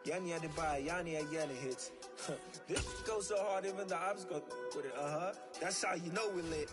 Yanni had to buy Yanni hits. This goes so hard, even the ops go with it. That's how you know we lit.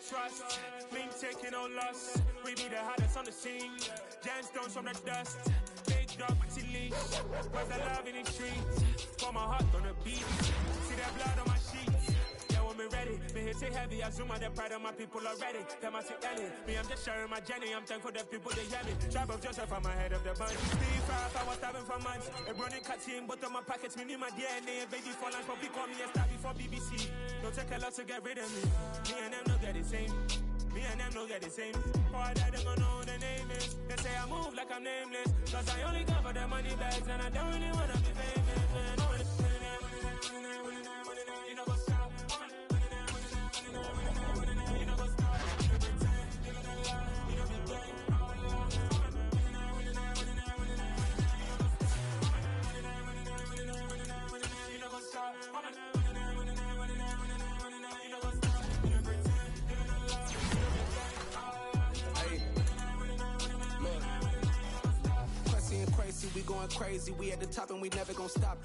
Trust, me taking no loss. We be the hottest on the scene. Gemstones from the dust. Big dog with leash. Where's the love in the streets? For my heart on the beat. See that blood on my sheets. Yeah, when me ready, me hit it heavy. I zoom out the pride of my people already. Them I see Ellie. Me, I'm just sharing my journey. I'm thankful that people they hear me. Tribe of Joseph, I'm ahead of the bunch. 3-5, I was starving for months. A running cut team, but on my pockets, me need my DNA. Baby for lunch, but we call me a star before BBC. Don't take a lot to get rid of me. Me and them don't get the same. Me and them don't get the same. All that them gonna know who the name is. They say I move like I'm nameless. Cause I only cover the money bags and I don't really wanna be famous, man. You know what's up? You know what's up? You pretend, you know the lie, you know the game. You know what's up? We going crazy, we at the top and we never gonna stop.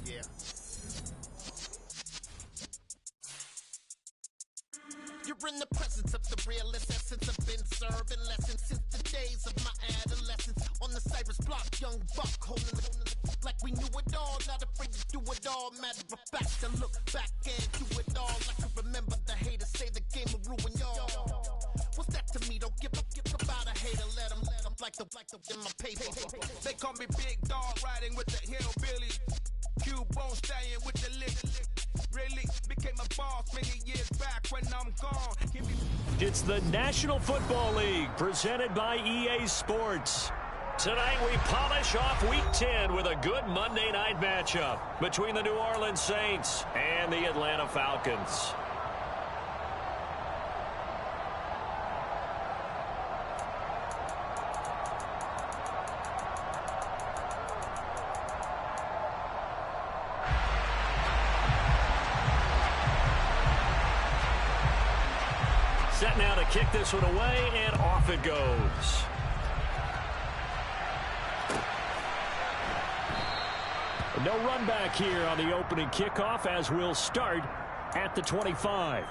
Yeah. You're in the presence of the realest essence. I've been serving lessons since the days of my adolescence. On the Cyrus block, young buck holding the like we knew it all, not afraid to do it all. Matter of fact, to look back and do it all. I can remember the haters say the game will ruin y'all. What's that to me? Don't give about a hater. Let them like the in my paper. They call me Big Dog, riding with the hillbilly. Cubone staying with the lick. Really became a boss many years back when I'm gone. It's the National Football League presented by EA Sports. Tonight we polish off Week 10 with a good Monday night matchup between the New Orleans Saints and the Atlanta Falcons. Set now to kick this one away, and off it goes. No run back here on the opening kickoff as we'll start at the 25.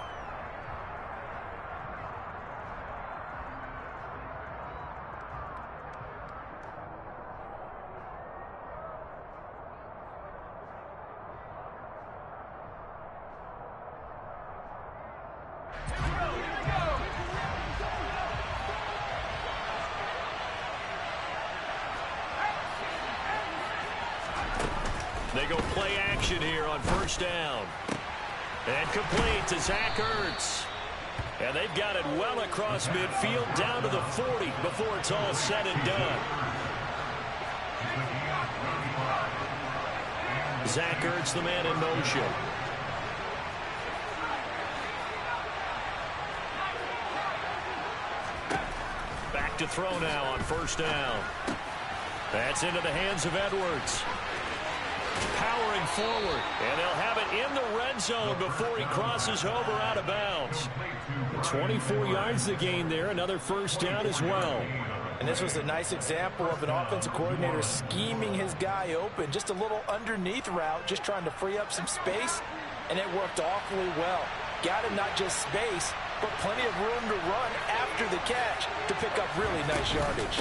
They go play action here on first down. And complete to Zach Ertz. And they've got it well across midfield down to the 40 before it's all said and done. Zach Ertz, the man in motion. Back to throw now on first down. That's into the hands of Edwards. Powering forward, and they'll have it in the red zone before he crosses over out of bounds. 24 yards to gain there, another first down as well. And this was a nice example of an offensive coordinator scheming his guy open. Just a little underneath route, just trying to free up some space, and it worked awfully well. Got him not just space, but plenty of room to run after the catch to pick up really nice yardage.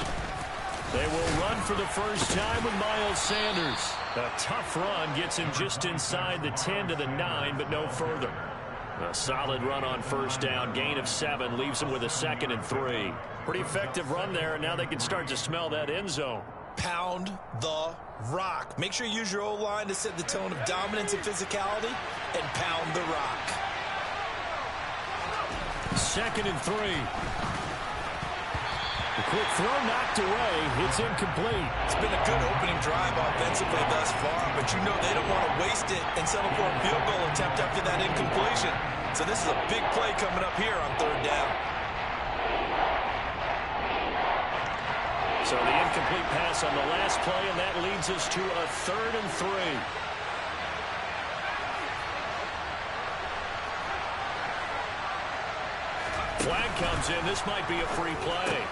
They will run for the first time with Miles Sanders. A tough run gets him just inside the 10 to the 9, but no further. A solid run on first down, gain of 7, leaves him with a 2nd and 3. Pretty effective run there, and now they can start to smell that end zone. Pound the rock. Make sure you use your O-line to set the tone of dominance and physicality and pound the rock. 2nd and 3. The quick throw knocked away. It's incomplete. It's been a good opening drive offensively thus far, but you know they don't want to waste it and settle for a field goal attempt after that incompletion. So this is a big play coming up here on 3rd down. So the incomplete pass on the last play, and that leads us to a 3rd and 3. Flag comes in. This might be a free play.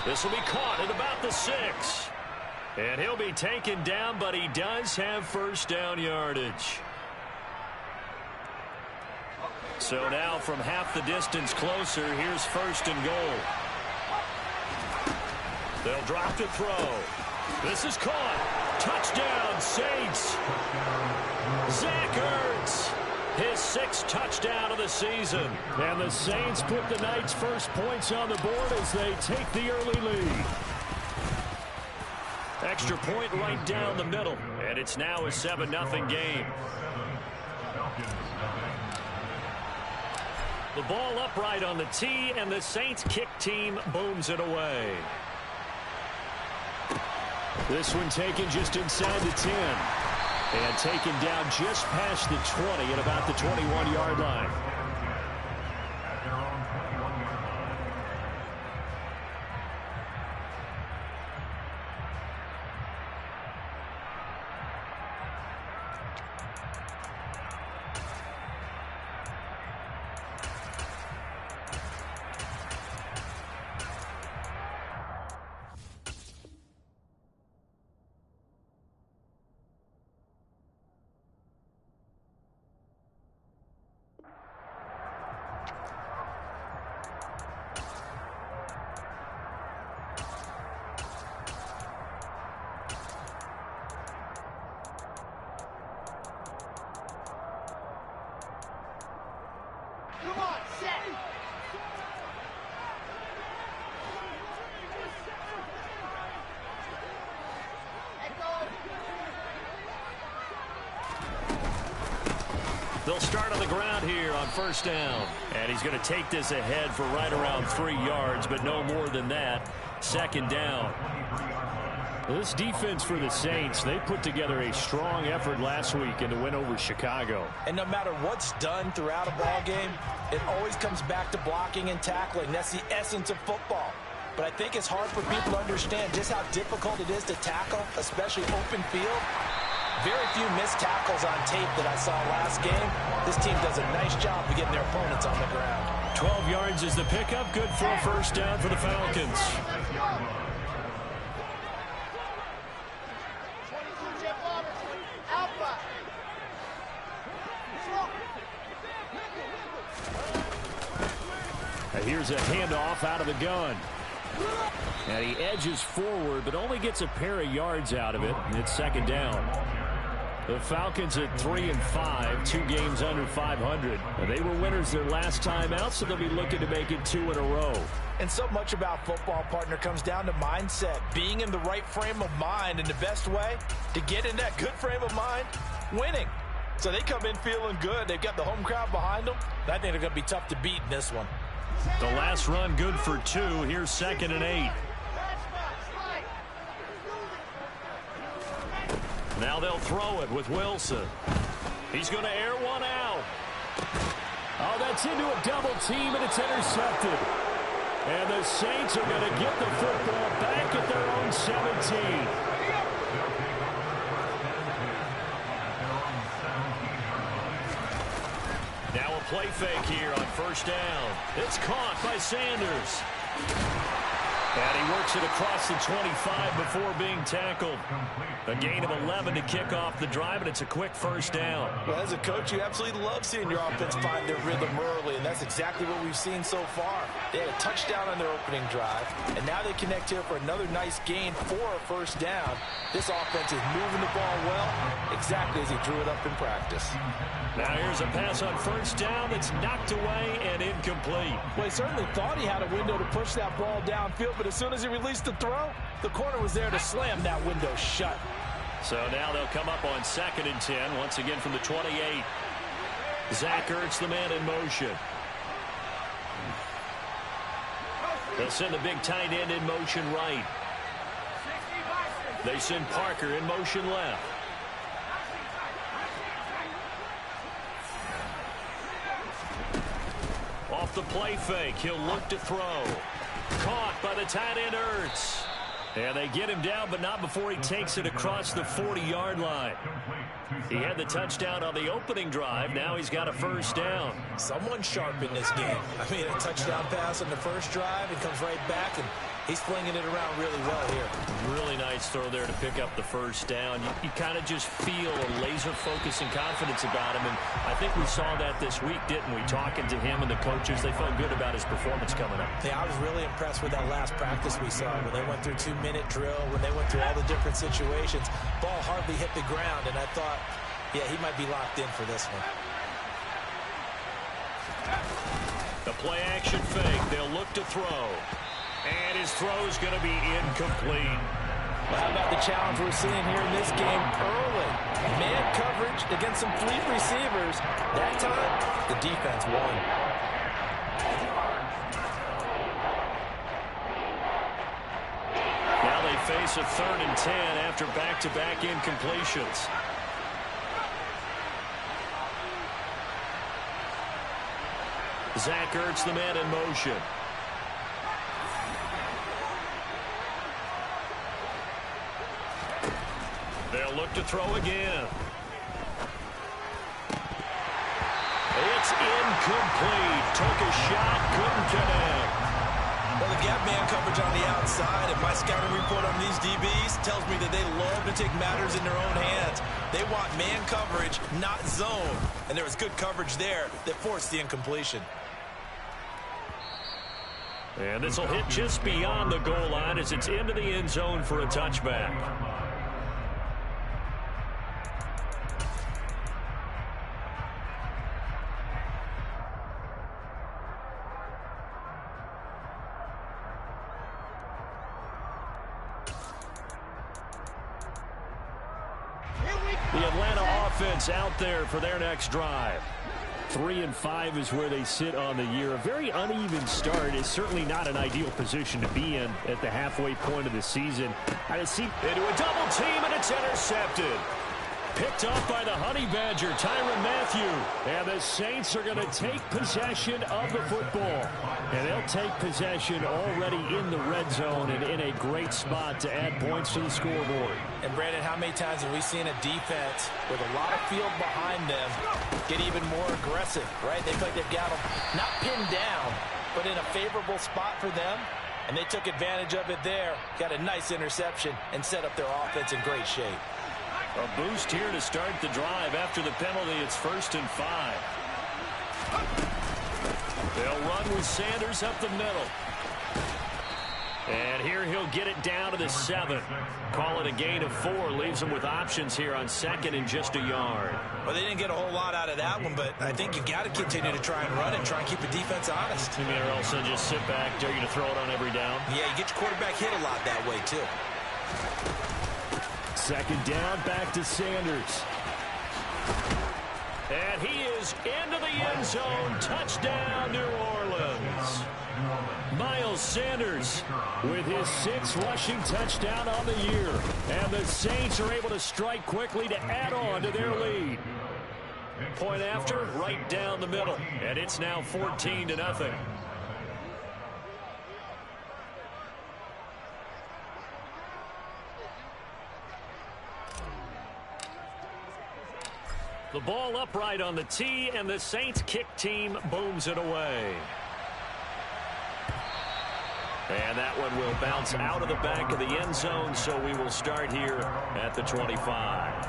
This will be caught at about the 6. And he'll be taken down, but he does have 1st down yardage. So now from half the distance closer, here's 1st and goal. They'll drop to throw. This is caught. Touchdown, Saints. Zach Ertz. His 6th touchdown of the season. And the Saints put the Knights' first points on the board as they take the early lead. Extra point right down the middle. And it's now a 7-0 game. The ball upright on the tee, and the Saints kick team booms it away. This one taken just inside the 10. And taken down just past the 20 at about the 21-yard line. They'll start on the ground here on 1st down. And he's going to take this ahead for right around 3 yards, but no more than that. 2nd down. Well, this defense for the Saints, they put together a strong effort last week in the win over Chicago. And no matter what's done throughout a ball game, it always comes back to blocking and tackling. That's the essence of football. But I think it's hard for people to understand just how difficult it is to tackle, especially open field. Very few missed tackles on tape that I saw last game. This team does a nice job of getting their opponents on the ground. 12 yards is the pickup. Good for a 1st down for the Falcons. Here's a handoff out of the gun. And he edges forward, but only gets a pair of yards out of it. And it's 2nd down. The Falcons at 3-5, 2 games under 500. And they were winners their last time out, so they'll be looking to make it 2 in a row. And so much about football, partner, comes down to mindset. Being in the right frame of mind, and the best way to get in that good frame of mind, winning. So they come in feeling good. They've got the home crowd behind them. I think they're going to be tough to beat in this one. The last run good for 2. Here's 2nd and 8. Now they'll throw it with Wilson. He's going to air one out. Oh, that's into a double team, and it's intercepted. And the Saints are going to get the football back at their own 17. Now a play fake here on 1st down. It's caught by Sanders. And he works it across the 25 before being tackled. A gain of 11 to kick off the drive, and it's a quick 1st down. Well, as a coach, you absolutely love seeing your offense find their rhythm early, and that's exactly what we've seen so far. They had a touchdown on their opening drive, and now they connect here for another nice gain for a 1st down. This offense is moving the ball well, exactly as he drew it up in practice. Now here's a pass on 1st down that's knocked away and incomplete. Well, he certainly thought he had a window to push that ball downfield, but as soon as he released the throw, the corner was there to slam that window shut. So now they'll come up on 2nd and 10, once again from the 28. Zach Ertz, the man in motion. They'll send the big tight end in motion right. They send Parker in motion left. Off the play fake, he'll look to throw. Caught by the tight end Ertz. And they get him down, but not before he takes it across the 40-yard line. He had the touchdown on the opening drive. Now he's got a first down. Someone sharp in this game. I mean, a touchdown pass on the first drive. He comes right back, and he's flinging it around really well here. Really nice throw there to pick up the first down. You kind of just feel a laser focus and confidence about him, and I think we saw that this week, didn't we? Talking to him and the coaches, they felt good about his performance coming up. Yeah, I was really impressed with that last practice we saw when they went through 2-minute drill, when they went through all the different situations. Ball hardly hit the ground, and I thought, yeah, he might be locked in for this one. The play-action fake. They'll look to throw. And his throw is going to be incomplete. Well, how about the challenge we're seeing here in this game early? Man coverage against some fleet receivers. That time, the defense won. Now they face a 3rd and 10 after back-to-back incompletions. Zach Ertz, the man in motion. They'll look to throw again. It's incomplete. Took a shot, couldn't connect. Well, the gap man coverage on the outside, and my scouting report on these DBs tells me that they love to take matters in their own hands. They want man coverage, not zone. And there was good coverage there that forced the incompletion. And this will hit just beyond the goal line as it's into the end zone for a touchback. The Atlanta offense out there for their next drive. 3-5 is where they sit on the year. A very uneven start is certainly not an ideal position to be in at the halfway point of the season. I see into a double team, and it's intercepted. Picked off by the Honey Badger, Tyrann Mathieu. And the Saints are going to take possession of the football. And they'll take possession already in the red zone and in a great spot to add points to the scoreboard. And, Brandon, how many times have we seen a defense with a lot of field behind them get even more aggressive, right? They feel like they've got them not pinned down, but in a favorable spot for them. And they took advantage of it there, got a nice interception, and set up their offense in great shape. A boost here to start the drive. After the penalty, it's 1st and 5. They'll run with Sanders up the middle. And here he'll get it down to the 7. Call it a gain of 4. Leaves them with options here on 2nd and just a yard. Well, they didn't get a whole lot out of that one, but I think you've got to continue to try and run and try and keep the defense honest. You mean or also just sit back, dare you to throw it on every down? Yeah, you get your quarterback hit a lot that way, too. 2nd down, back to Sanders. And he is into the end zone. Touchdown, New Orleans. Miles Sanders with his 6th rushing touchdown on the year. And the Saints are able to strike quickly to add on to their lead. Point after, right down the middle. And it's now 14-0. The ball upright on the tee, and the Saints kick team booms it away. And that one will bounce out of the back of the end zone, so we will start here at the 25.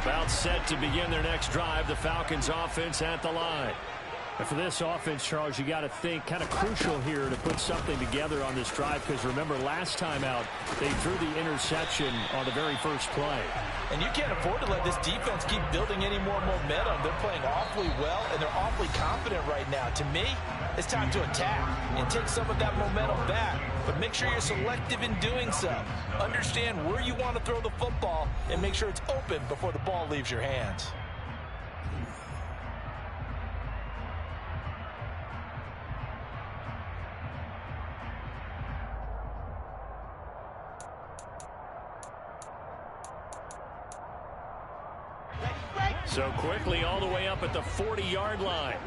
About set to begin their next drive, the Falcons offense at the line. And for this offense, Charles, you got to think kind of crucial here to put something together on this drive, because remember last time out they threw the interception on the very first play. And you can't afford to let this defense keep building any more momentum. They're playing awfully well, and they're awfully confident right now. To me, it's time to attack and take some of that momentum back. But make sure you're selective in doing so. Understand where you want to throw the football and make sure it's open before the ball leaves your hands. So quickly all the way up at the 40-yard line.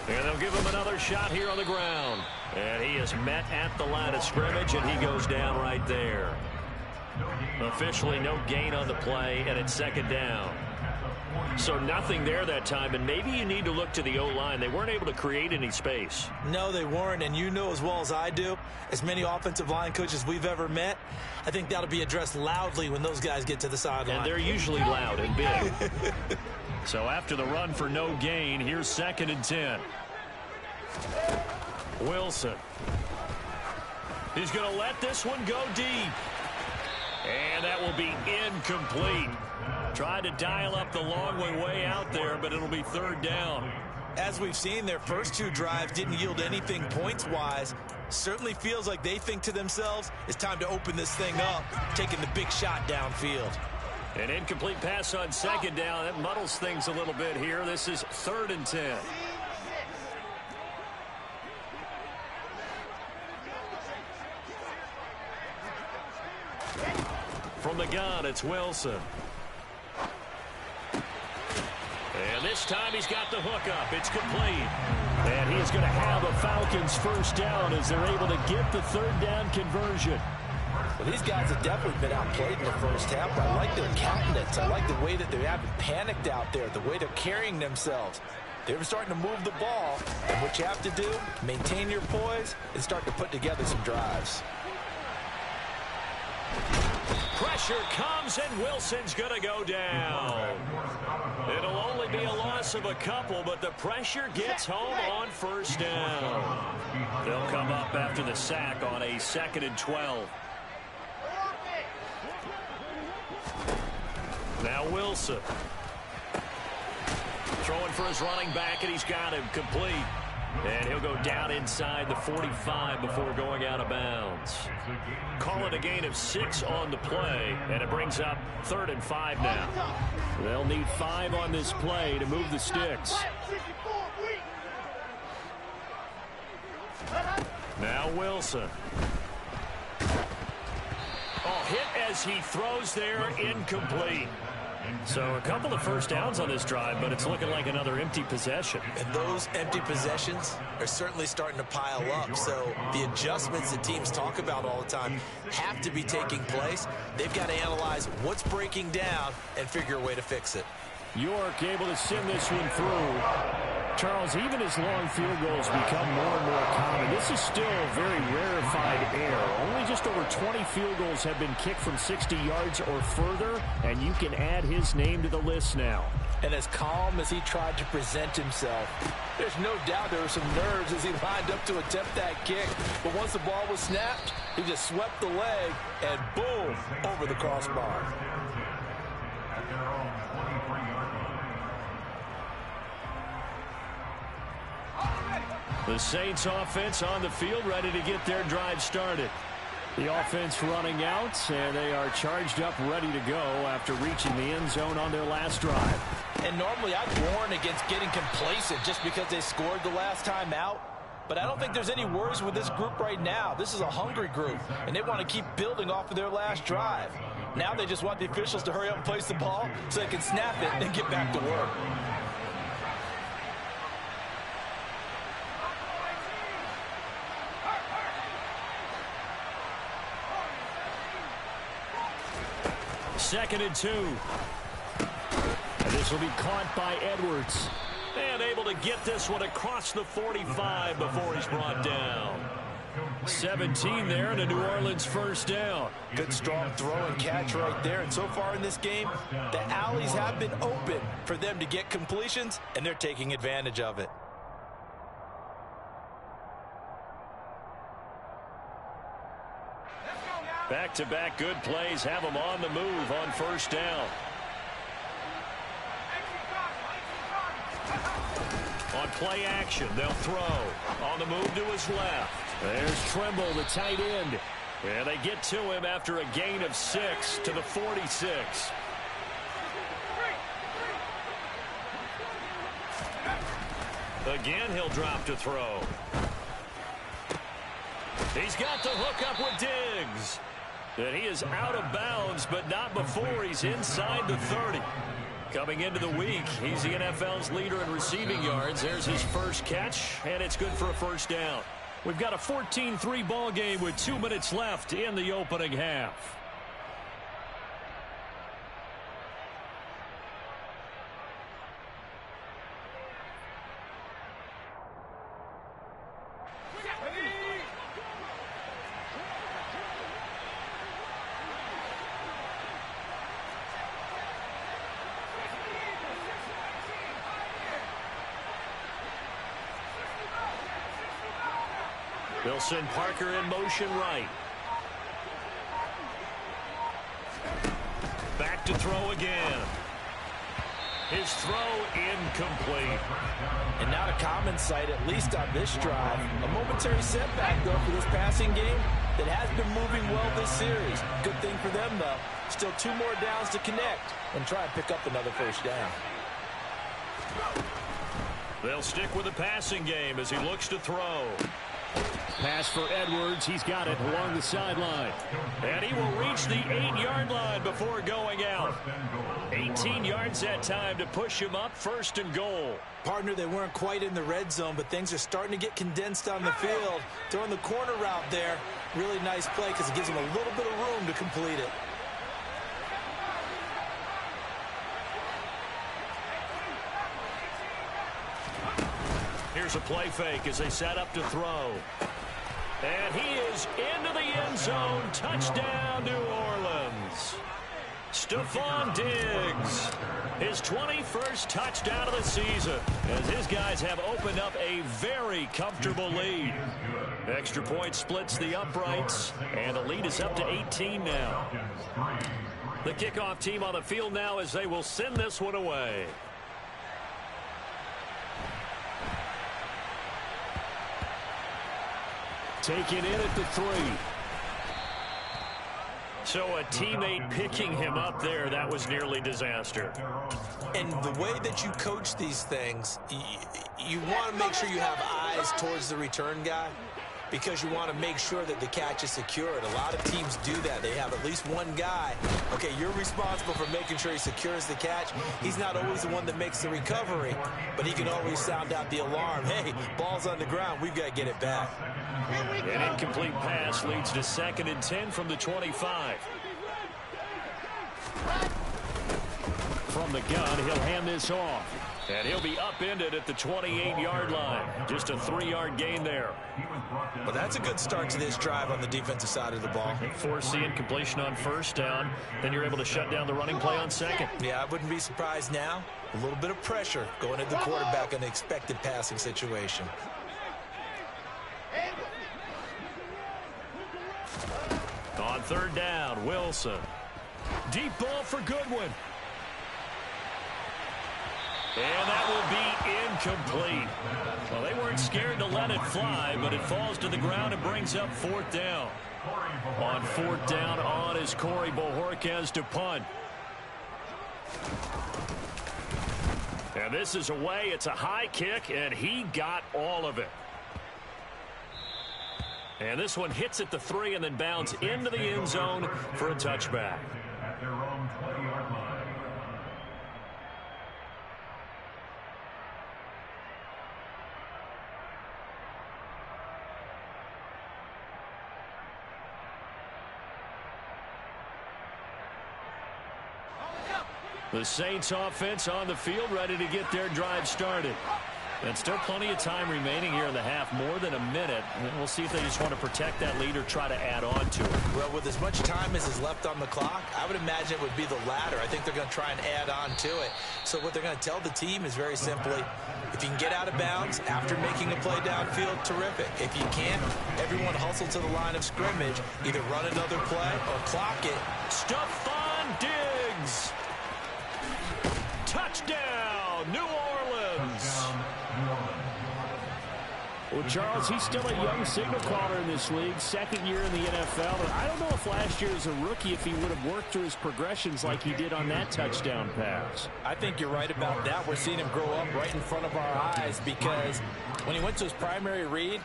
And they'll give him another shot here on the ground. And he is met at the line of scrimmage, and he goes down right there. Officially no gain on the play, and it's second down. So nothing there that time, and maybe you need to look to the O-line. They weren't able to create any space. No, they weren't, and you know as well as I do, as many offensive line coaches we've ever met, I think that'll be addressed loudly when those guys get to the sideline. And they're usually loud and big. So after the run for no gain, here's 2nd and 10. Wilson. He's going to let this one go deep. And that will be incomplete. Tried to dial up the long way out there, but it'll be 3rd down. As we've seen, their first 2 drives didn't yield anything points-wise. Certainly feels like they think to themselves, it's time to open this thing up, taking the big shot downfield. An incomplete pass on 2nd down. That muddles things a little bit here. This is 3rd and 10. From the gun, it's Wilson. And this time he's got the hook up. It's complete. And he is going to have a Falcons first down as they're able to get the 3rd down conversion. Well, these guys have definitely been outplayed in the first half, but I like their countenance. I like the way that they haven't panicked out there, the way they're carrying themselves. They're starting to move the ball, and what you have to do, maintain your poise and start to put together some drives. Pressure comes, and Wilson's going to go down. It'll only be a loss of a couple, but the pressure gets home on first down. They'll come up after the sack on a 2nd and 12. Now Wilson. Throwing for his running back, and he's got him complete. And he'll go down inside the 45 before going out of bounds. Call it a gain of 6 on the play, and it brings up 3rd and 5 now. They'll need 5 on this play to move the sticks. Now Wilson. Oh, hit as he throws there, incomplete. So a couple of first downs on this drive, but it's looking like another empty possession. And those empty possessions are certainly starting to pile up. So the adjustments that teams talk about all the time have to be taking place. They've got to analyze what's breaking down and figure a way to fix it. York able to send this one through. Charles, even as long field goals become more and more common, this is still very rarefied air. Only just over 20 field goals have been kicked from 60 yards or further, and you can add his name to the list now. And as calm as he tried to present himself, there's no doubt there were some nerves as he lined up to attempt that kick. But once the ball was snapped, he just swept the leg and boom, over the crossbar. The Saints offense on the field, ready to get their drive started. The offense running out, and they are charged up, ready to go after reaching the end zone on their last drive. And normally I'd warn against getting complacent just because they scored the last time out. But I don't think there's any worries with this group right now. This is a hungry group, and they want to keep building off of their last drive. Now they just want the officials to hurry up and place the ball so they can snap it and get back to work. Second and 2. And this will be caught by Edwards. And able to get this one across the 45 before he's brought down. 17 there and a New Orleans first down. Good strong throw and catch right there. And so far in this game, the alleys have been open for them to get completions, and they're taking advantage of it. Back-to-back good plays have them on the move on first down. On play action, they'll throw. On the move to his left. There's Trimble, the tight end. And they get to him after a gain of 6 to the 46. Again, he'll drop to throw. He's got the hook up with Diggs. And he is out of bounds, but not before he's inside the 30. Coming into the week, he's the NFL's leader in receiving yards. There's his first catch, and it's good for a first down. We've got a 14-3 ball game with 2 minutes left in the opening half. They'll send Parker in motion right. Back to throw again. His throw incomplete. And not a common sight, at least on this drive. A momentary setback, though, for this passing game that has been moving well this series. Good thing for them, though. Still 2 more downs to connect and try and pick up another first down. They'll stick with the passing game as he looks to throw. Pass for Edwards. He's got it along the sideline. And he will reach the 8-yard line before going out. 18 yards that time to push him up, 1st and goal. Partner, they weren't quite in the red zone, but things are starting to get condensed on the field. Throwing the corner route there. Really nice play because it gives him a little bit of room to complete it. Here's a play fake as they set up to throw. And he is into the end zone. Touchdown, New Orleans. Stephon Diggs. His 21st touchdown of the season as his guys have opened up a very comfortable lead. Extra point splits the uprights, and the lead is up to 18 now. The kickoff team on the field now as they will send this one away. Taken in at the 3. So a teammate picking him up there, that was nearly disaster. And the way that you coach these things, you want to make sure you have eyes towards the return guy because you want to make sure that the catch is secured. A lot of teams do that. They have at least one guy. Okay, you're responsible for making sure he secures the catch. He's not always the one that makes the recovery, but he can always sound out the alarm. Hey, ball's on the ground. We've got to get it back. An incomplete pass leads to 2nd and 10 from the 25. From the gun, he'll hand this off. And he'll be upended at the 28-yard line. Just a 3-yard gain there. Well, that's a good start to this drive on the defensive side of the ball. Forcing completion on 1st down. Then you're able to shut down the running play on 2nd. Yeah, I wouldn't be surprised now. A little bit of pressure going at the quarterback in the expected passing situation. On 3rd down, Wilson. Deep ball for Goodwin. And that will be incomplete. Well, they weren't scared to let it fly, but it falls to the ground and brings up 4th down. On 4th down on is Corey Bojorquez to punt. And this is away. It's a high kick, and he got all of it. And this one hits at the 3 and then bounds into the end zone for a touchback. At their own 20-yard line. The Saints offense on the field ready to get their drive started. And still plenty of time remaining here in the half, more than a minute. And we'll see if they just want to protect that lead or try to add on to it. Well, with as much time as is left on the clock, I would imagine it would be the latter. I think they're going to try and add on to it. So what they're going to tell the team is very simply, if you can get out of bounds after making a play downfield, terrific. If you can't, everyone hustle to the line of scrimmage, either run another play or clock it. Stephon Diggs. Touchdown, New Orleans. Well, Charles, he's still a young signal caller in this league, second year in the NFL. And I don't know if last year as a rookie if he would have worked through his progressions like he did on that touchdown pass. I think you're right about that. We're seeing him grow up right in front of our eyes because when he went to his primary read,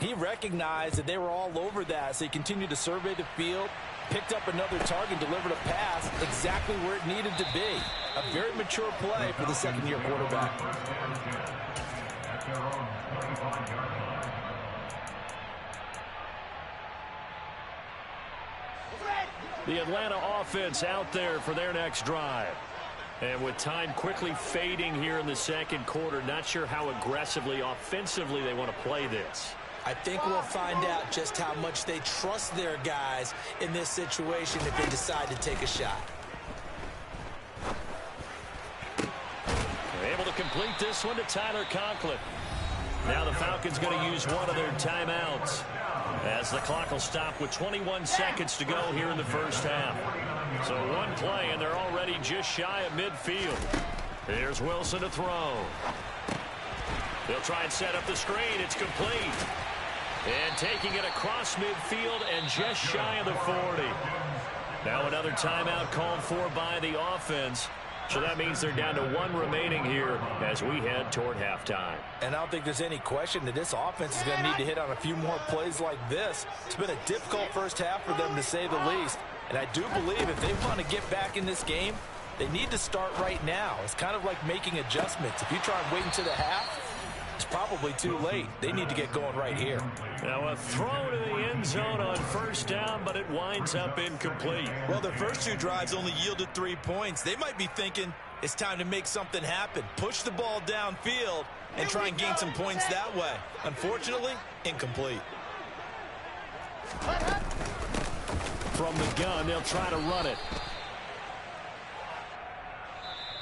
he recognized that they were all over that, so he continued to survey the field, picked up another target, delivered a pass exactly where it needed to be. A very mature play for the second-year quarterback. The Atlanta offense out there for their next drive. And with time quickly fading here in the second quarter, not sure how aggressively, offensively they want to play this. I think we'll find out just how much they trust their guys in this situation if they decide to take a shot. They're able to complete this one to Tyler Conklin. Now the Falcons going to use one of their timeouts as the clock will stop with 21 seconds to go here in the first half. So one play, and they're already just shy of midfield. Here's Wilson to throw. They'll try and set up the screen. It's complete. And taking it across midfield and just shy of the 40. Now another timeout called for by the offense. So that means they're down to one remaining here as we head toward halftime. And I don't think there's any question that this offense is going to need to hit on a few more plays like this. It's been a difficult first half for them, to say the least. And I do believe if they want to get back in this game, they need to start right now. It's kind of like making adjustments. If you try and wait until the half, it's probably too late. They need to get going right here. Now a throw to the end zone on first down, but it winds up incomplete. Well, their first two drives only yielded 3 points. They might be thinking it's time to make something happen. Push the ball downfield and try and gain some points that way. Unfortunately, incomplete. From the gun, they'll try to run it.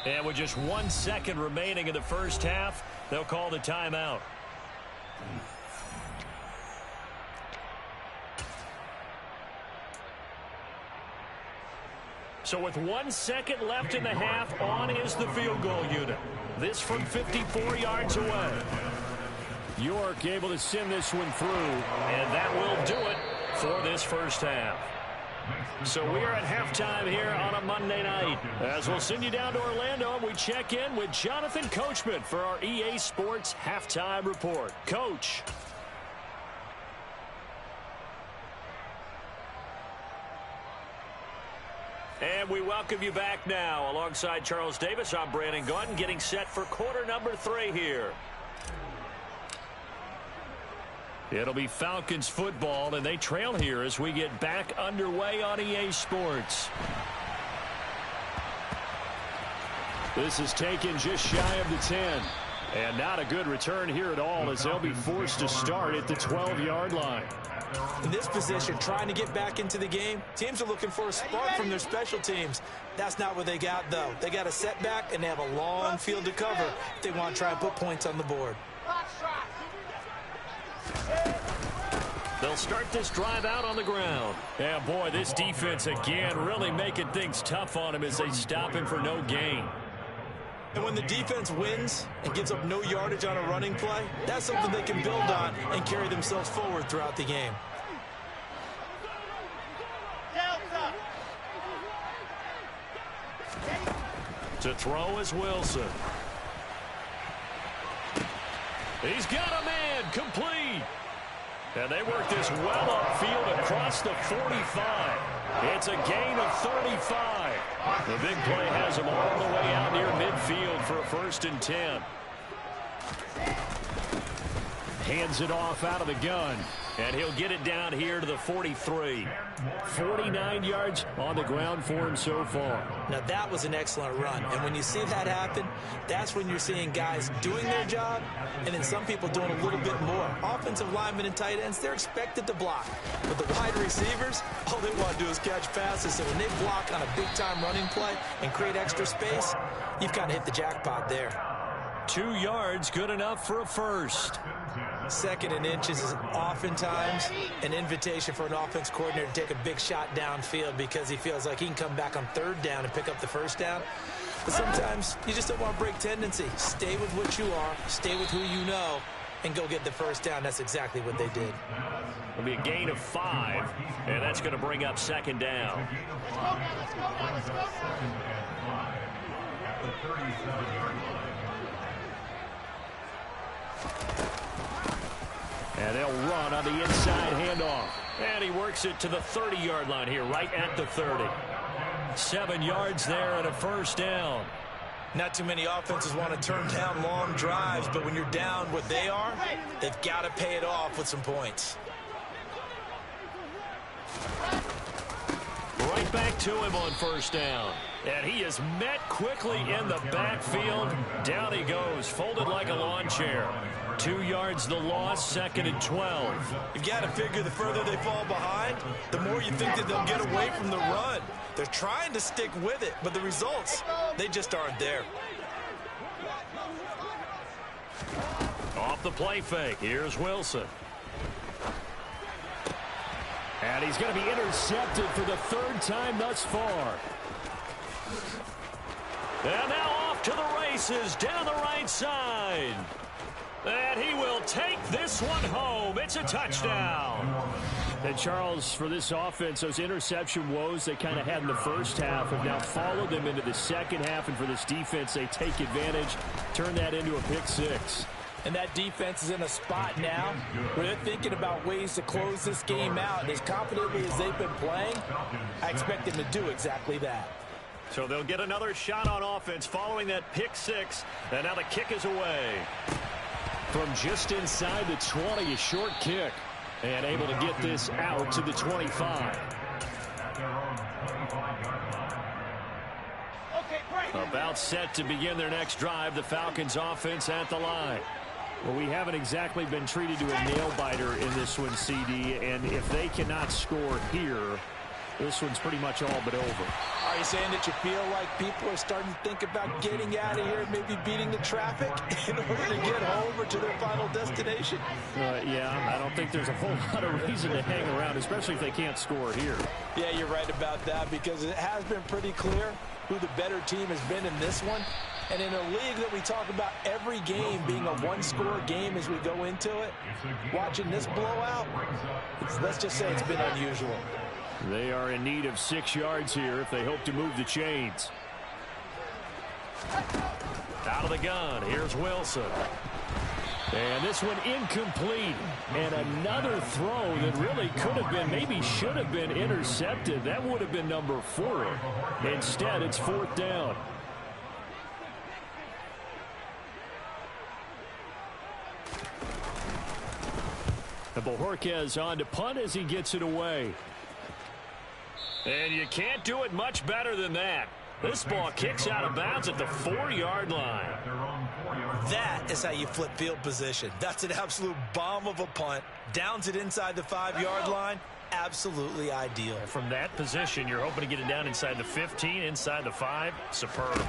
And with just 1 second remaining in the first half, they'll call the timeout. So with 1 second left in the half, on is the field goal unit. This from 54 yards away. York able to send this one through, and that will do it for this first half. So we are at halftime here on a Monday night. As we'll send you down to Orlando, we check in with Jonathan Coachman for our EA Sports Halftime Report. Coach. And we welcome you back now. Alongside Charles Davis, I'm Brandon Gaudin, getting set for quarter number 3 here. It'll be Falcons football, and they trail here as we get back underway on EA Sports. This is taken just shy of the 10. And not a good return here at all as they'll be forced to start at the 12-yard line. In this position, trying to get back into the game, teams are looking for a spark from their special teams. That's not what they got, though. They got a setback, and they have a long field to cover if they want to try and put points on the board. They'll start this drive out on the ground. Yeah, boy, this defense again really making things tough on him as they stop him for no gain. And when the defense wins and gives up no yardage on a running play, that's something they can build on and carry themselves forward throughout the game. To throw is Wilson. He's got a man, complete. And they work this well upfield across the 45. It's a gain of 35. The big play has him all the way out near midfield for a 1st and 10. Hands it off out of the gun. And he'll get it down here to the 43. 49 yards on the ground for him so far. Now that was an excellent run. And when you see that happen, that's when you're seeing guys doing their job and then some people doing a little bit more. Offensive linemen and tight ends, they're expected to block. But the wide receivers, all they want to do is catch passes. So when they block on a big-time running play and create extra space, you've kind of hit the jackpot there. 2 yards, good enough for a first. 2nd and inches is oftentimes an invitation for an offense coordinator to take a big shot downfield because he feels like he can come back on 3rd down and pick up the 1st down. But sometimes you just don't want to break tendency. Stay with what you are. Stay with who you know. and go get the first down. That's exactly what they did. It'll be a gain of 5, and that's going to bring up second down. And they'll run on the inside handoff. And he works it to the 30-yard line here, right at the 30. 7 yards there and a first down. Not too many offenses want to turn down long drives, but when you're down what they are, they've got to pay it off with some points. Right back to him on first down. And he is met quickly in the backfield. Down he goes, folded like a lawn chair. 2 yards the loss, 2nd and 12. You've got to figure the further they fall behind, the more you think that they'll get away from the run. They're trying to stick with it, but the results, they just aren't there. Off the play fake, here's Wilson. And he's going to be intercepted for the 3rd time thus far. And now off to the races down the right side. And he will take this one home. It's a touchdown. And Charles, for this offense, those interception woes they kind of had in the first half have now followed them into the second half. And for this defense, they take advantage, turn that into a pick 6. And that defense is in a spot now where they're thinking about ways to close this game out. And as confidently as they've been playing, I expect them to do exactly that. So they'll get another shot on offense following that pick 6. And now the kick is away. From just inside the 20, a short kick. And able to get this out to the 25. About set to begin their next drive, the Falcons offense at the line. Well, we haven't exactly been treated to a nail-biter in this one, CD. And if they cannot score here, this one's pretty much all but over. Are you saying that you feel like people are starting to think about getting out of here, maybe beating the traffic in order to get home or to their final destination? Yeah, I don't think there's a whole lot of reason to hang around, especially if they can't score here. Yeah, you're right about that because it has been pretty clear who the better team has been in this one. And in a league that we talk about every game being a one-score game as we go into it, watching this blowout, let's just say it's been unusual. They are in need of 6 yards here if they hope to move the chains. Out of the gun, here's Wilson. And this one incomplete. And another throw that really could have been, maybe should have been intercepted. That would have been number 4. Instead, it's 4th down. And Bojorquez on to punt as he gets it away. And you can't do it much better than that. This ball kicks out of bounds at the 4-yard line. That is how you flip field position. That's an absolute bomb of a punt. Downs it inside the 5-yard line. Absolutely ideal. From that position, you're hoping to get it down inside the 15, inside the 5. Superb.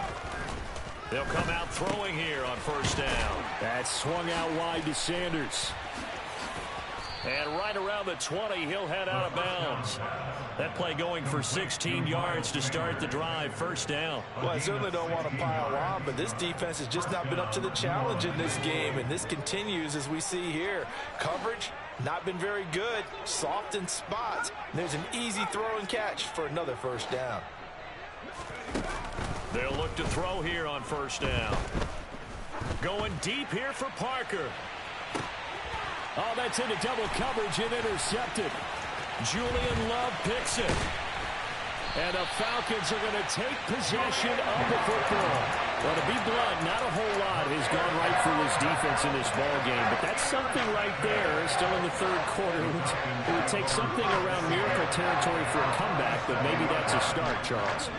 They'll come out throwing here on first down. That's swung out wide to Sanders. And right around the 20, he'll head out of bounds. That play going for 16 yards to start the drive. First down. Well, I certainly don't want to pile on, but this defense has just not been up to the challenge in this game, and this continues as we see here. Coverage, not been very good. Soft in spots. There's an easy throw and catch for another first down. They'll look to throw here on first down. Going deep here for Parker. Oh, that's into double coverage and intercepted. Julian Love picks it. And the Falcons are going to take possession of the football. Well, to be blunt, not a whole lot has gone right for this defense in this ball game, but that's something right there. Still in the 3rd quarter. It would take something around miracle territory for a comeback, but maybe that's a start, Charles.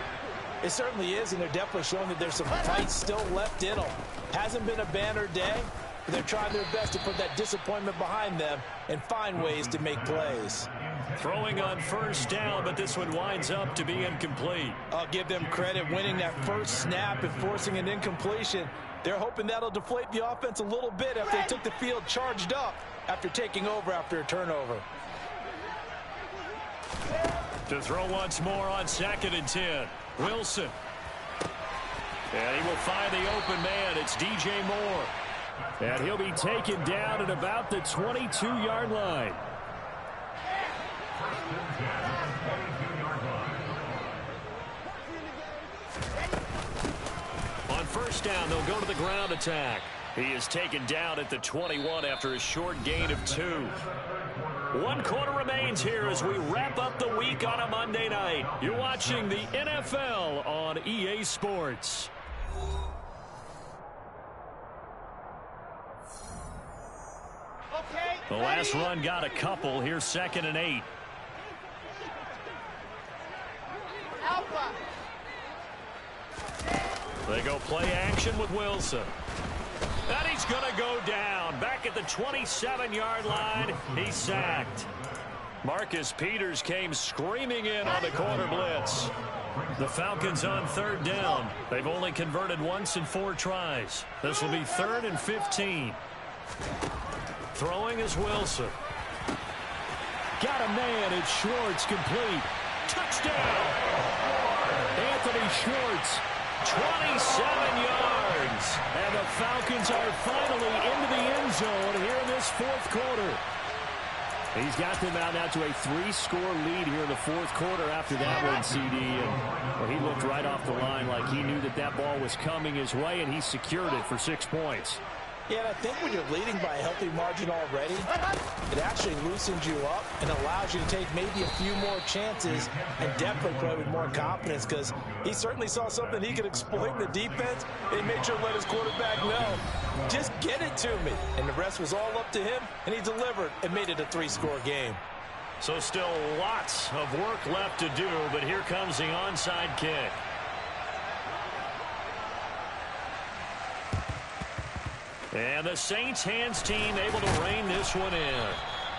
It certainly is, and they're definitely showing that there's some fight still left in them. Hasn't been a banner day. They're trying their best to put that disappointment behind them and find ways to make plays. Throwing on first down, but this one winds up to be incomplete. I'll give them credit winning that first snap and forcing an incompletion. They're hoping that'll deflate the offense a little bit after they took the field charged up after taking over after a turnover. To throw once more on 2nd and 10. Wilson. And he will find the open man. It's DJ Moore. And he'll be taken down at about the 22-yard line. On first down, they'll go to the ground attack. He is taken down at the 21 after a short gain of 2. 1 quarter remains here as we wrap up the week on a Monday night. You're watching the NFL on EA Sports. The last run got a couple. Here's 2nd and 8. They go play action with Wilson. And he's going to go down. Back at the 27-yard line. He's sacked. Marcus Peters came screaming in on the corner blitz. The Falcons on 3rd down. They've only converted once in 4 tries. This will be 3rd and 15. Throwing is Wilson. Got a man. It's Schwartz, complete. Touchdown! Anthony Schwartz, 27 yards. And the Falcons are finally into the end zone here in this 4th quarter. He's got them out now to a 3-score lead here in the 4th quarter after that one, CD. And well, he looked right off the line like he knew that that ball was coming his way, and he secured it for 6 points. Yeah, and I think when you're leading by a healthy margin already, it actually loosens you up and allows you to take maybe a few more chances and definitely play with more confidence, because he certainly saw something he could exploit in the defense, and he made sure to let his quarterback know, just get it to me. And the rest was all up to him, and he delivered and made it a 3-score game. So still lots of work left to do, but here comes the onside kick. And the Saints hands team able to rein this one in.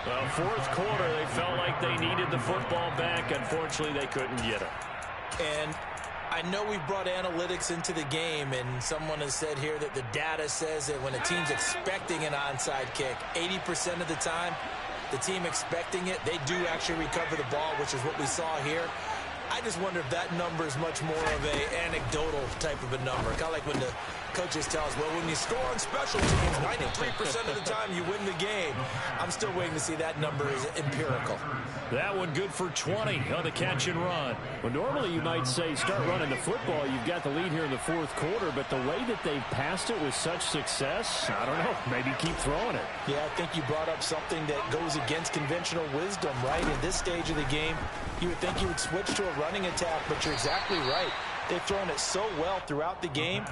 Well, 4th quarter, they felt like they needed the football back. Unfortunately, they couldn't get it. And I know we brought analytics into the game, and someone has said here that the data says that when a team's expecting an onside kick, 80% of the time, the team expecting it, they do actually recover the ball, which is what we saw here. I just wonder if that number is much more of a anecdotal type of a number. Kind of like when the coaches tell us, well, when you score on special teams, 93% of the time you win the game. I'm still waiting to see that number is empirical. That one good for 20 on the catch and run. Well, normally you might say start running the football. You've got the lead here in the 4th quarter, but the way that they've passed it with such success, I don't know, maybe keep throwing it. Yeah, I think you brought up something that goes against conventional wisdom, right? In this stage of the game, you would think you would switch to a running attack, but you're exactly right. They've thrown it so well throughout the game,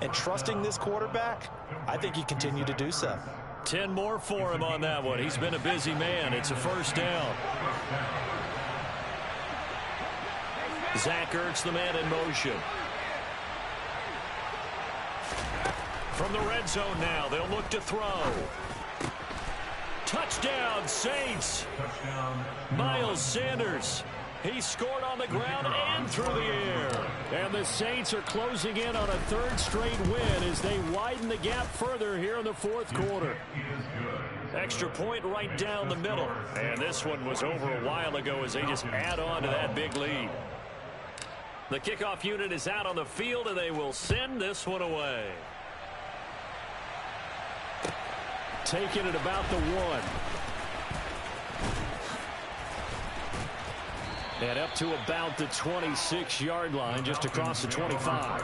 and trusting this quarterback, I think you continue to do so. 10 more for him on that one. He's been a busy man. It's a 1st down. Zach Ertz, the man in motion. From the red zone now, they'll look to throw. Touchdown, Saints. Miles Sanders. He scored on the ground and through the air. And the Saints are closing in on a 3rd straight win as they widen the gap further here in the 4th quarter. Extra point right down the middle. And this one was over a while ago as they just add on to that big lead. The kickoff unit is out on the field, and they will send this one away. Taking it about the 1. And up to about the 26-yard line, just across the 25.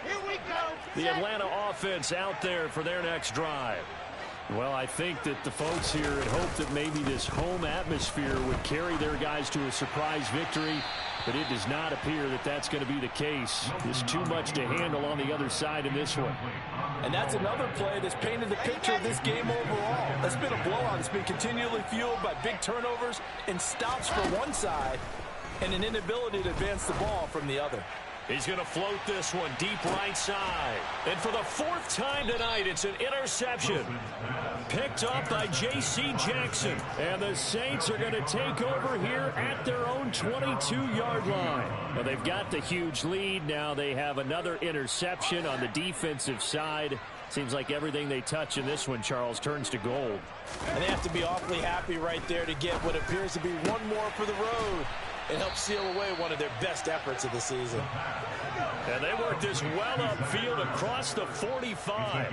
Here we go. The Atlanta offense out there for their next drive. Well, I think that the folks here had hoped that maybe this home atmosphere would carry their guys to a surprise victory, but it does not appear that that's going to be the case. There's too much to handle on the other side in this one. And that's another play that's painted the picture of this game overall. That's been a blowout. It's been continually fueled by big turnovers and stops for one side and an inability to advance the ball from the other. He's going to float this one deep right side. And for the 4th time tonight, it's an interception. Picked up by J.C. Jackson. And the Saints are going to take over here at their own 22-yard line. Well, they've got the huge lead. Now they have another interception on the defensive side. Seems like everything they touch in this one, Charles, turns to gold. And they have to be awfully happy right there to get what appears to be one more for the road. and helped seal away one of their best efforts of the season. And they worked this well upfield across the 45.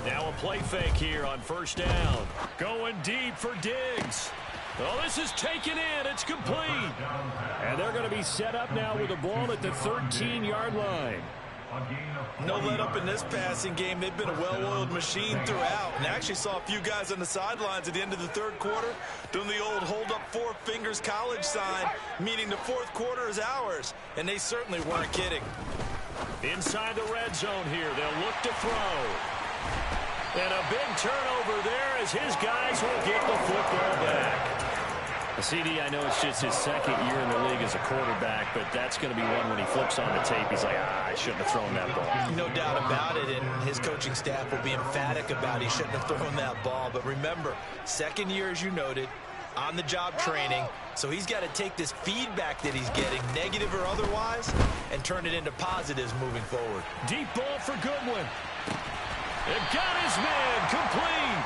Now a play fake here on first down. Going deep for Diggs. Oh, this is taken in. It's complete. And they're going to be set up now with the ball at the 13-yard line. No let up in this passing game. They've been a well-oiled machine throughout. And actually saw a few guys on the sidelines at the end of the third quarter doing the old hold up four fingers college sign, meaning the fourth quarter is ours. And they certainly weren't kidding. Inside the red zone here. They'll look to throw. And a big turnover there as his guys will get the football back. CD, I know it's just his second year in the league as a quarterback, but that's going to be one when he flips on the tape. He's like, I shouldn't have thrown that ball. No doubt about it, and his coaching staff will be emphatic about he shouldn't have thrown that ball. But remember, second year, as you noted, on-the-job training, so he's got to take this feedback that he's getting, negative or otherwise, and turn it into positives moving forward. Deep ball for Goodwin. It got his man complete.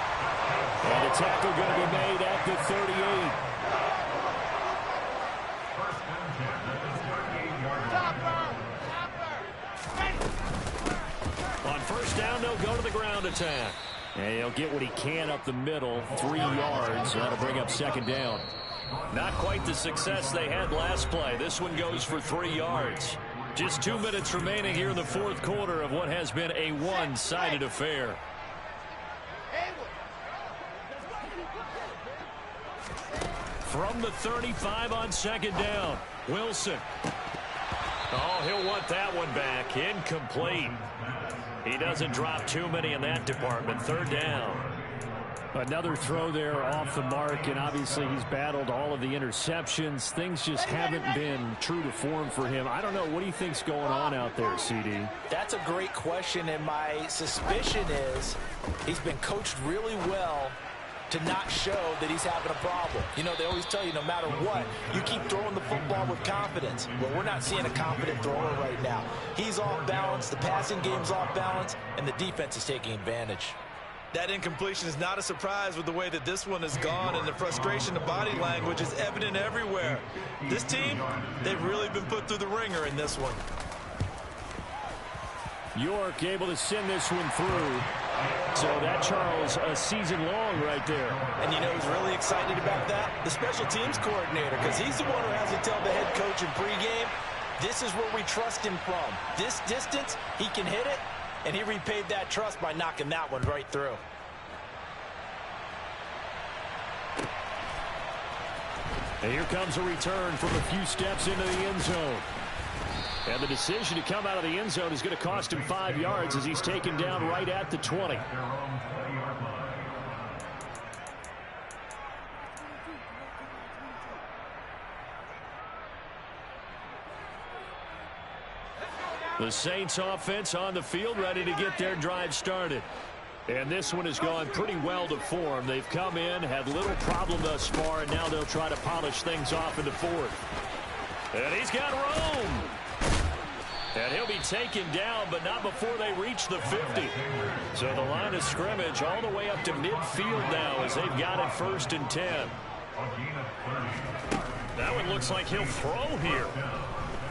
And the tackle going to be made at the 38. On first down, they'll go to the ground attack. And he'll get what he can up the middle, 3 yards. That'll bring up second down. Not quite the success they had last play. This one goes for 3 yards. Just 2 minutes remaining here in the fourth quarter of what has been a one-sided affair. From the 35 on second down, Wilson. Oh, he'll want that one back. Incomplete. He doesn't drop too many in that department. Third down. Another throw there off the mark, and obviously he's battled all of the interceptions. Things just haven't been true to form for him. I don't know. What do you think's going on out there, CD? That's a great question, and my suspicion is he's been coached really well to not show that he's having a problem. You know, they always tell you no matter what, you keep throwing the football with confidence. Well, we're not seeing a confident thrower right now. He's off balance, the passing game's off balance, and the defense is taking advantage. That incompletion is not a surprise with the way that this one has gone, and the frustration, the body language is evident everywhere. This team, they've really been put through the ringer in this one. York able to send this one through. So that, Charles, a season long right there. And you know who's really excited about that? The special teams coordinator, because he's the one who has to tell the head coach in pregame, this is where we trust him from. This distance, he can hit it, and he repaid that trust by knocking that one right through. And here comes a return from a few steps into the end zone. And the decision to come out of the end zone is going to cost him 5 yards as he's taken down right at the 20. The Saints offense on the field, ready to get their drive started. And this one has gone pretty well to form. They've come in, had little problem thus far, and now they'll try to polish things off in the fourth. And he's got room. And he'll be taken down, but not before they reach the 50. So the line of scrimmage all the way up to midfield now as they've got it 1st and 10. That one looks like he'll throw here.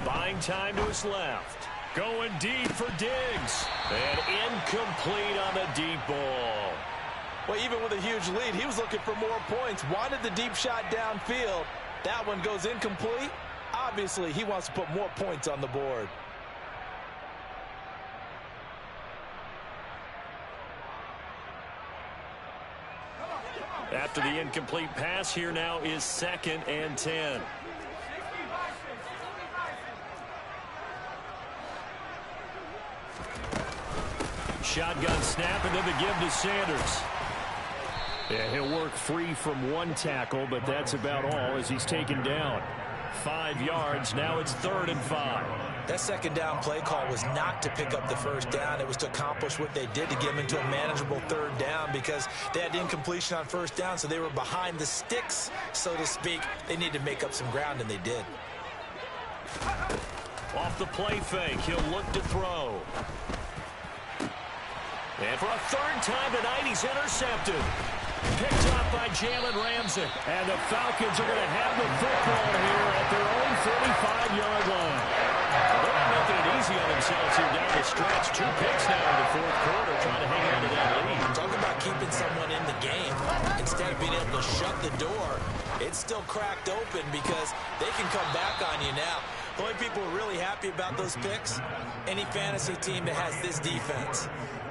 Buying time to his left. Going deep for Diggs. And incomplete on the deep ball. Well, even with a huge lead, he was looking for more points. Wanted the deep shot downfield. That one goes incomplete. Obviously, he wants to put more points on the board. After the incomplete pass, here now is 2nd and 10. Shotgun snap, and then the give to Sanders. Yeah, he'll work free from one tackle, but that's about all as he's taken down. 5 yards. Now it's 3rd and 5. That second down play call was not to pick up the first down. It was to accomplish what they did to get them into a manageable 3rd down because they had incompletion on 1st down, so they were behind the sticks, so to speak. They needed to make up some ground, and they did. Off the play fake, he'll look to throw. And for a 3rd time tonight, he's intercepted. Picked up by Jalen Ramsey. And the Falcons are going to have the football here at their own 45-yard line. They're not making it easy on themselves here down the stretch. 2 picks now in the fourth quarter, trying to hang on to that lead. Talk about keeping someone in the game. Instead of being able to shut the door, it's still cracked open because they can come back on you now. The only people who are really happy about those picks, any fantasy team that has this defense.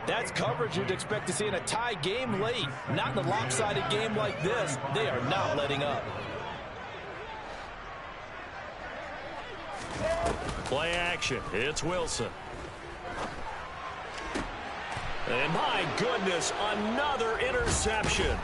That's coverage you'd expect to see in a tie game late. Not in a lopsided game like this. They are not letting up. Play action. It's Wilson. And my goodness, another interception.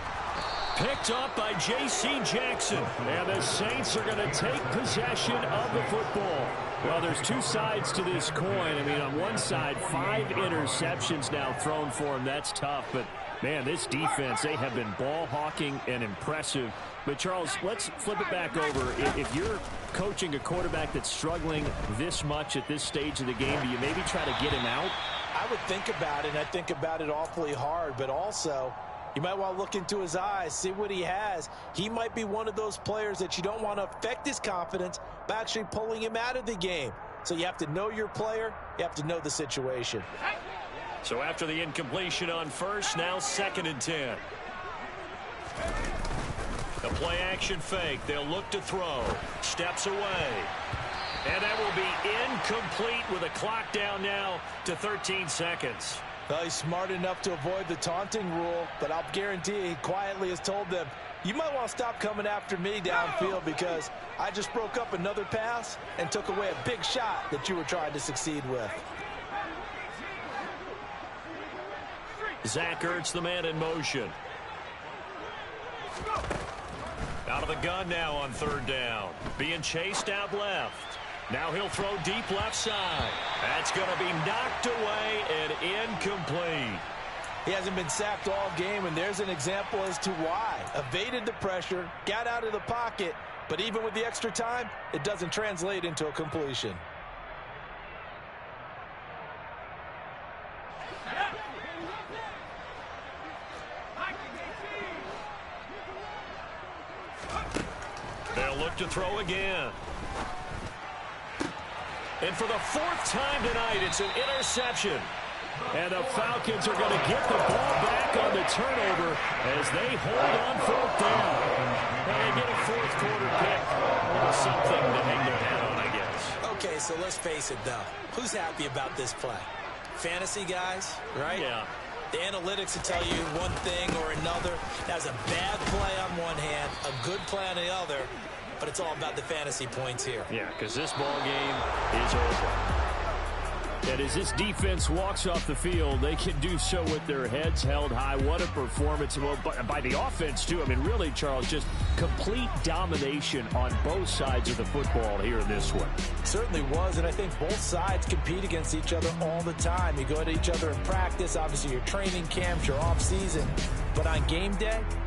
Picked up by J.C. Jackson. And the Saints are going to take possession of the football. Well, there's 2 sides to this coin. I mean, on one side, 5 interceptions now thrown for him. That's tough. But, man, this defense, they have been ball hawking and impressive. But, Charles, let's flip it back over. If you're coaching a quarterback that's struggling this much at this stage of the game, do you maybe try to get him out? I would think about it, and I think about it awfully hard. But also, you might want to look into his eyes, see what he has. He might be one of those players that you don't want to affect his confidence by actually pulling him out of the game. So you have to know your player. You have to know the situation. So after the incompletion on first, now 2nd and 10. The play action fake. They'll look to throw. Steps away. And that will be incomplete with a clock down now to 13 seconds. Well, he's smart enough to avoid the taunting rule, but I'll guarantee you he quietly has told them, you might want to stop coming after me downfield because I just broke up another pass and took away a big shot that you were trying to succeed with. Zach Ertz, the man in motion. Out of the gun now on 3rd down. Being chased out left. Now he'll throw deep left side. That's going to be knocked away and incomplete. He hasn't been sacked all game, and there's an example as to why. Evaded the pressure, got out of the pocket, but even with the extra time, it doesn't translate into a completion. They'll look to throw again. And for the 4th time tonight, it's an interception. And the Falcons are going to get the ball back on the turnover as they hold on 4th down. And they get a 4th quarter pick. Something to hang their hat on, I guess. Okay, so let's face it, though. Who's happy about this play? Fantasy guys, right? Yeah. The analytics will tell you one thing or another. That's a bad play on one hand, a good play on the other. But it's all about the fantasy points here. Yeah, because this ball game is over. And as this defense walks off the field, they can do so with their heads held high. What a performance. Well, by the offense, too. I mean, really, Charles, just complete domination on both sides of the football here in this one. Certainly was, and I think both sides compete against each other all the time. You go to each other in practice. Obviously, your training camps, your off season. But on game day,